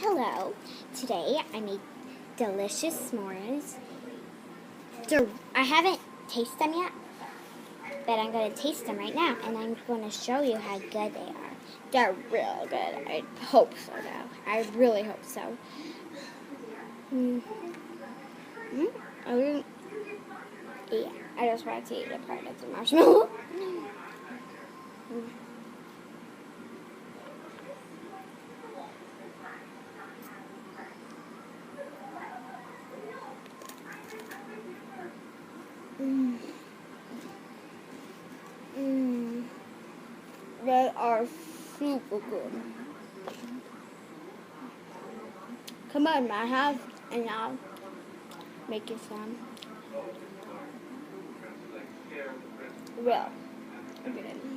Hello, today I made delicious s'mores. I haven't tasted them yet, but I'm going to taste them right now, and I'm going to show you how good they are. They're real good. I hope so, though. I really hope so. Yeah, I just wanted to eat a part of the marshmallow. They are super good. Come on, my house, and I'll make you some. Real good.